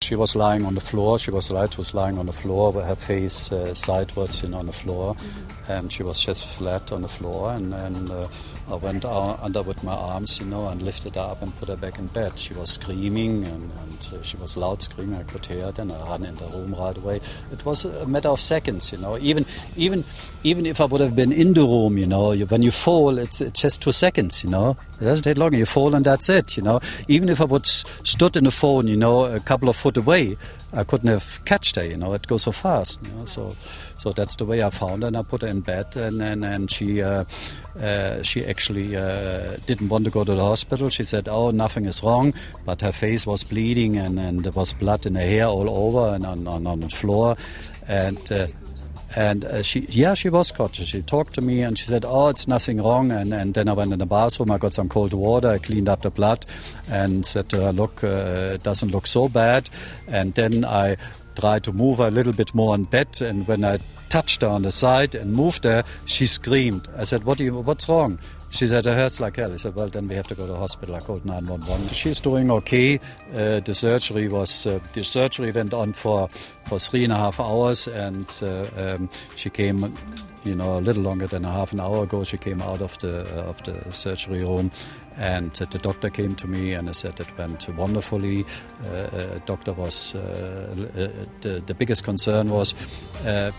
She was lying on the floor. She was lying on the floor with her face sideways, on the floor, and she was just flat on the floor. And I went under with my arms, and lifted her up and put her back in bed. She was screaming, and she was loud screaming. I could hear it, and I ran in the room right away. It was a matter of seconds, Even if I would have been in the room, when you fall, it's just 2 seconds, It doesn't take long. You fall and that's it, Even if I would stood in the phone, a couple of foot away, I couldn't have catched her, It goes so fast, So that's the way I found her, and I put her in bed, and she actually didn't want to go to the hospital. She said, "Oh, nothing is wrong," but her face was bleeding, and there was blood in her hair all over and on the floor, and she was conscious. She talked to me and she said, "Oh, it's nothing wrong." And then I went in the bathroom. I got some cold water. I cleaned up the blood and said to her, "Look, it doesn't look so bad." And then I tried to move her a little bit more in bed. And when I touched her on the side and moved her, she screamed. I said, "What's wrong?" She said, "It hurts like hell." I said, "Well, then we have to go to the hospital." I called 911. She's doing okay. The surgery went on for 3.5 hours, and she came, a little longer than a half an hour ago. She came out of the surgery room, and the doctor came to me and I said it went wonderfully. Doctor was the biggest concern was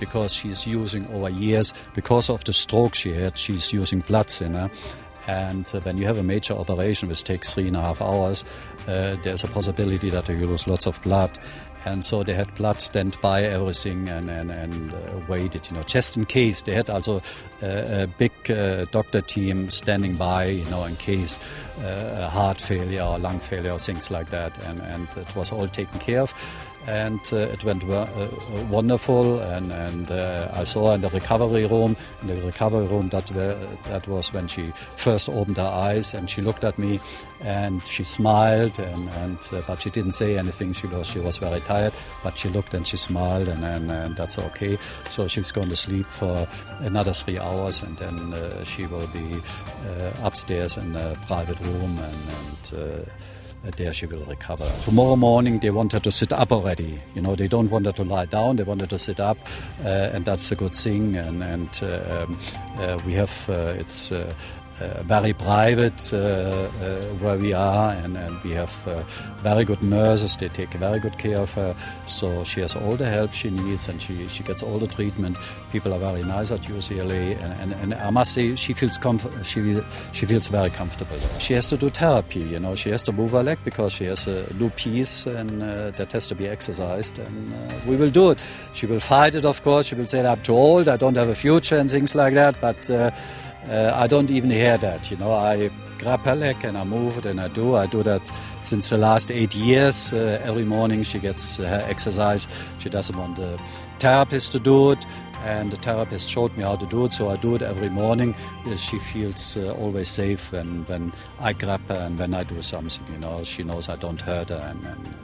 because she's using over years, because of the stroke she had, she's using blood thinner. And when you have a major operation which takes 3.5 hours, there's a possibility that you lose lots of blood. And so they had blood stand by everything and waited, just in case. They had also a big doctor team standing by, in case heart failure or lung failure or things like that. And it was all taken care of. And it went wonderful, and I saw her in the recovery room. In the recovery room, that was when she first opened her eyes, and she looked at me, and she smiled, but she didn't say anything. She was very tired, but she looked and she smiled, and that's okay. So she's going to sleep for another 3 hours, and then she will be upstairs in a private room, and there she will recover. Tomorrow morning they want her to sit up already. They don't want her to lie down. They want her to sit up, and that's a good thing. And we have it's very private where we are, and we have very good nurses. They take very good care of her, so she has all the help she needs, and she gets all the treatment. People are very nice at UCLA, and I must say she feels she feels very comfortable there. She has to do therapy, she has to move her leg because she has a new piece, and that has to be exercised, and we will do it. She will fight it, of course. She will say, "I'm too old, I don't have a future," and things like that, but I don't even hear that, I grab her leg and I move it, and I do that since the last 8 years. Every morning she gets her exercise. She doesn't want the therapist to do it, and the therapist showed me how to do it, so I do it every morning. She feels always safe when I grab her and when I do something, she knows I don't hurt her, and